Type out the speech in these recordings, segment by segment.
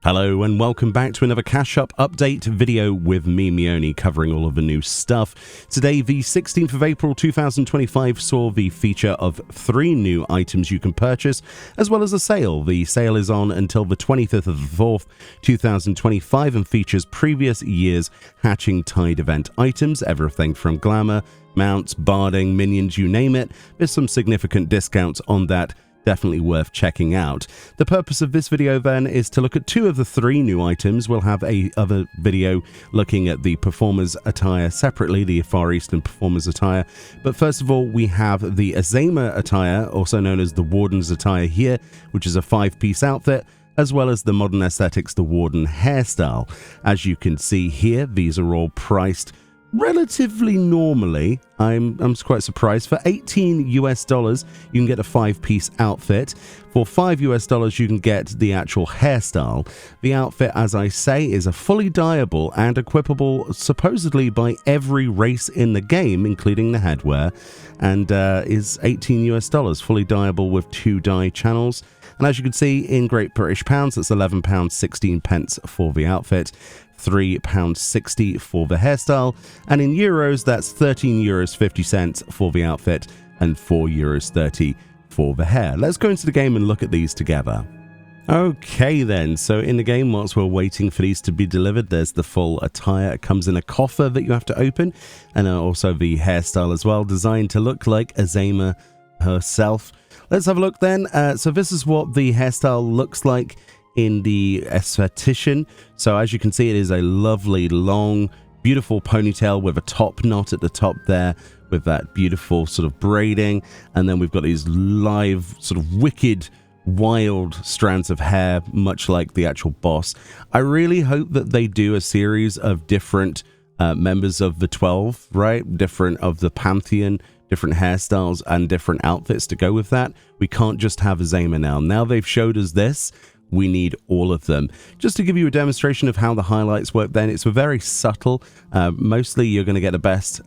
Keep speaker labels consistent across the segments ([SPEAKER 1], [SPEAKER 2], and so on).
[SPEAKER 1] Hello and welcome back to another Cash Up update video with me, Meoni, covering all of the new stuff. Today, the 16th of April 2025 saw the feature of 3 new items you can purchase, as well as a sale. The sale is on until the 25th of the 4th, 2025 and features previous year's Hatching Tide event items, everything from glamour, mounts, barding, minions, you name it. There's some significant discounts on that. Definitely worth checking out. The purpose of this video then is to look at 2 of the 3 new items. We'll have a other video looking at the performer's attire separately, the Far Eastern performer's attire. But first of all, we have the Azema attire, also known as the Warden's attire here, which is a 5-piece outfit, as well as the modern aesthetics, the Warden hairstyle. As you can see here, these are all priced relatively normally. I'm quite surprised. For $18 US, you can get a 5-piece outfit. For $5 US, you can get the actual hairstyle. The outfit, as I say, is a fully dyeable and equipable supposedly by every race in the game, including the headwear, and is $18 US, fully dyeable with 2 dye channels. And as you can see, in Great British Pounds, that's £11.16 for the outfit, £3.60 for the hairstyle, and in euros, that's €13.50 for the outfit and €4.30 for the hair. Let's go into the game and look at these together. Okay then, so in the game, whilst we're waiting for these to be delivered, there's the full attire. It comes in a coffer that you have to open, and also the hairstyle as well, designed to look like Azema herself. Let's have a look then. So this is what the hairstyle looks like in the esthetician. So as you can see, it is a lovely, long, beautiful ponytail with a top knot at the top there, with that beautiful sort of braiding. And then we've got these live, sort of wicked, wild strands of hair, much like the actual boss. I really hope that they do a series of different members of the 12, right? Different of the Pantheon, different hairstyles and different outfits to go with that. We can't just have Azema now. Now they've showed us this, we need all of them. Just to give you a demonstration of how the highlights work then, it's very subtle. Mostly you're going to get the best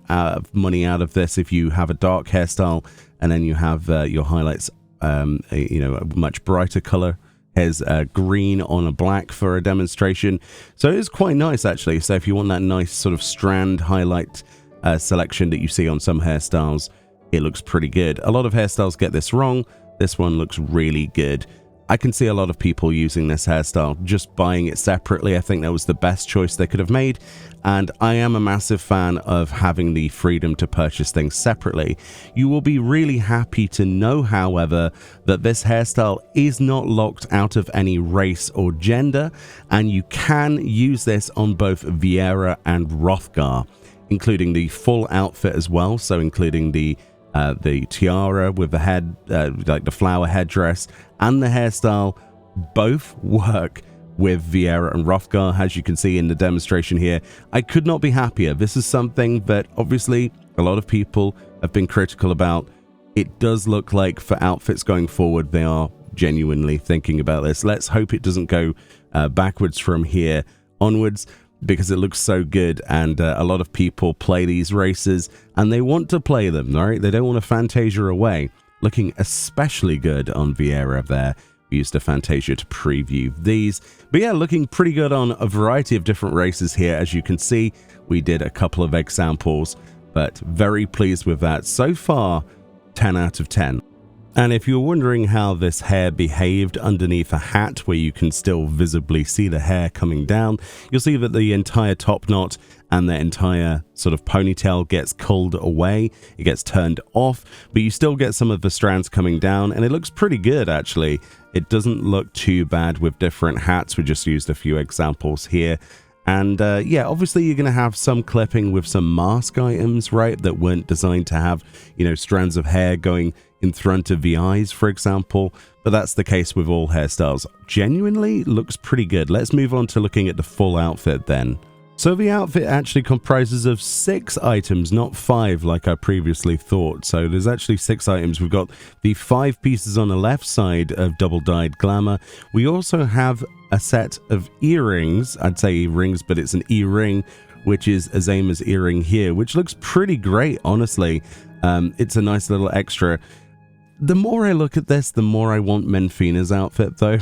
[SPEAKER 1] money out of this if you have a dark hairstyle and then you have your highlights, a much brighter color. Here's green on a black for a demonstration. So it's quite nice actually. So if you want that nice sort of strand highlight selection that you see on some hairstyles, it looks pretty good. A lot of hairstyles get this wrong. This one looks really good. I can see a lot of people using this hairstyle, just buying it separately. I think that was the best choice they could have made, and I am a massive fan of having the freedom to purchase things separately. You will be really happy to know, however, that this hairstyle is not locked out of any race or gender, and you can use this on both Viera and Hrothgar, including the full outfit as well, so including the tiara with the head, like the flower headdress, and the hairstyle. Both work with Viera and Hrothgar, as you can see in the demonstration here. I could not be happier. This is something that obviously a lot of people have been critical about. It does look like for outfits going forward, they are genuinely thinking about this. Let's hope it doesn't go backwards from here onwards, because it looks so good, and a lot of people play these races and they want to play them, right? They don't want to Fantasia away. Looking especially good on Viera there. We used a Fantasia to preview these. But yeah, looking pretty good on a variety of different races here. As you can see, we did a couple of examples, but very pleased with that. So far, 10 out of 10. And if you're wondering how this hair behaved underneath a hat where you can still visibly see the hair coming down, you'll see that the entire top knot and the entire sort of ponytail gets culled away. It gets turned off, but you still get some of the strands coming down, and it looks pretty good actually. It doesn't look too bad with different hats. We just used a few examples here. And yeah, obviously you're going to have some clipping with some mask items, right, that weren't designed to have, strands of hair going in front of the eyes, for example. But that's the case with all hairstyles. Genuinely looks pretty good. Let's move on to looking at the full outfit then. So the outfit actually comprises of 6 items, not 5 like I previously thought. So there's actually 6 items. We've got the 5 pieces on the left side of double-dyed glamour. We also have a set of earrings. I'd say earrings, but it's an earring, which is Azema's earring here, which looks pretty great, honestly. It's a nice little extra. The more I look at this, the more I want Menfina's outfit, though.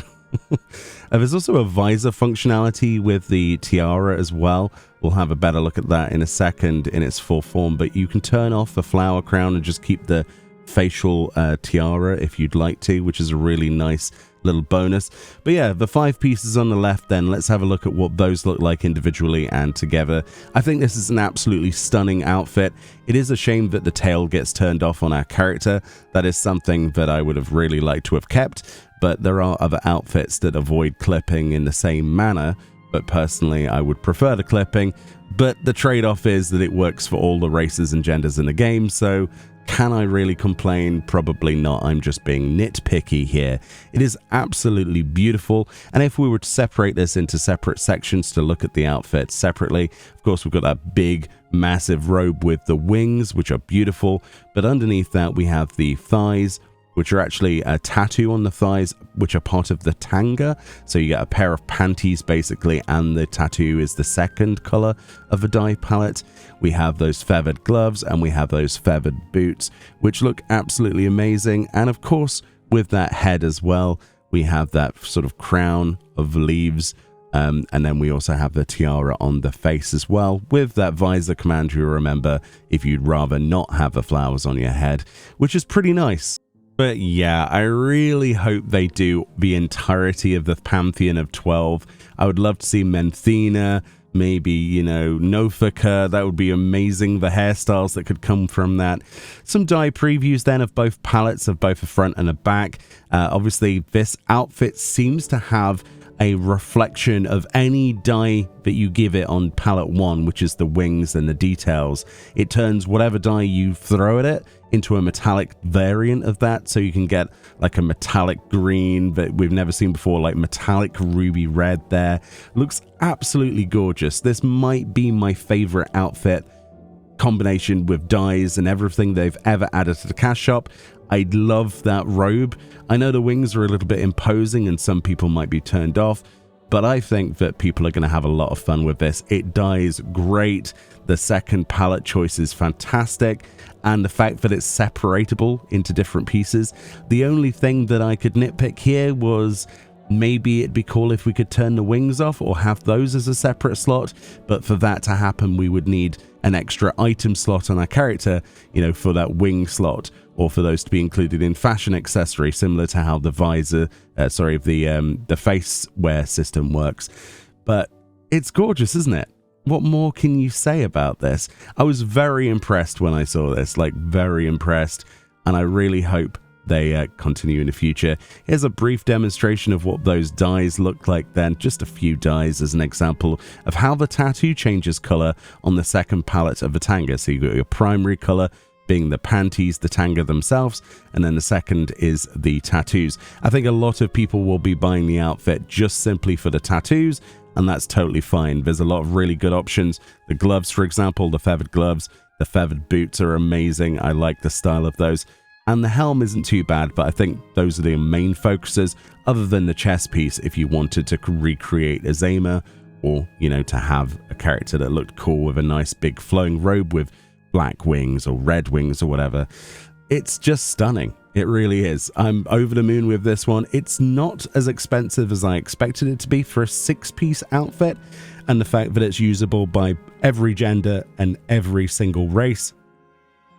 [SPEAKER 1] There's also a visor functionality with the tiara as well. We'll have a better look at that in a second in its full form, but you can turn off the flower crown and just keep the facial tiara if you'd like to, which is a really nice little bonus. But yeah, the 5 pieces on the left, then let's have a look at what those look like individually and together. I think this is an absolutely stunning outfit. It is a shame that the tail gets turned off on our character. That is something that I would have really liked to have kept, but there are other outfits that avoid clipping in the same manner, but personally I would prefer the clipping. But the trade-off is that it works for all the races and genders in the game, so can I really complain? Probably not. I'm just being nitpicky here. It is absolutely beautiful, and if we were to separate this into separate sections to look at the outfit separately, of course we've got that big massive robe with the wings, which are beautiful, but underneath that we have the thighs, which are actually a tattoo on the thighs, which are part of the tanga. So you get a pair of panties basically, and the tattoo is the second color of the dye palette. We have those feathered gloves and we have those feathered boots, which look absolutely amazing. And of course, with that head as well, we have that sort of crown of leaves. And then we also have the tiara on the face as well, with that visor command you remember if you'd rather not have the flowers on your head, which is pretty nice. But yeah, I really hope they do the entirety of the Pantheon of 12. I would love to see Menthina, maybe, you know, Nofaka. That would be amazing. The hairstyles that could come from that. Some dye previews then of both palettes, of both the front and the back. Obviously, this outfit seems to have a reflection of any dye that you give it on palette 1, which is the wings and the details. It turns whatever dye you throw at it into a metallic variant of that, so you can get like a metallic green that we've never seen before, like metallic ruby red there. Looks absolutely gorgeous. This might be my favorite outfit combination with dyes and everything they've ever added to the cash shop. I love that robe. I know the wings are a little bit imposing and some people might be turned off, but I think that people are going to have a lot of fun with this. It dyes great. The second palette choice is fantastic, and the fact that it's separatable into different pieces. The only thing that I could nitpick here was maybe it'd be cool if we could turn the wings off or have those as a separate slot, but for that to happen we would need an extra item slot on our character, you know, for that wing slot, or for those to be included in fashion accessory, similar to how the visor, the face wear system works. But it's gorgeous, isn't it? What more can you say about this? I was very impressed when I saw this, like very impressed, and I really hope they continue in the future. Here's a brief demonstration of what those dyes look like then, just a few dyes as an example of how the tattoo changes color on the second palette of the tanga. So you've got your primary color being the panties, the tanga themselves, and then the second is the tattoos. I think a lot of people will be buying the outfit just simply for the tattoos, and that's totally fine. There's a lot of really good options. The gloves, for example, the feathered gloves, the feathered boots are amazing. I like the style of those. And the helm isn't too bad, but I think those are the main focuses, other than the chest piece if you wanted to recreate Azema, or, you know, to have a character that looked cool with a nice big flowing robe with black wings or red wings or whatever. It's just stunning. It really is. I'm over the moon with this one. It's not as expensive as I expected it to be for a 6-piece outfit, and the fact that it's usable by every gender and every single race,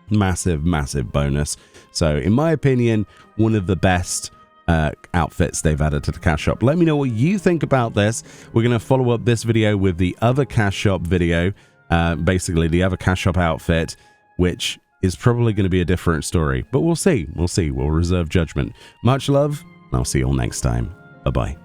[SPEAKER 1] massive bonus. So in my opinion, one of the best outfits they've added to the cash shop. Let me know what you think about this. We're going to follow up this video with the other cash shop video, basically the other cash shop outfit, which is probably going to be a different story, but we'll see. We'll reserve judgment. Much love, and I'll see you all next time. Bye bye.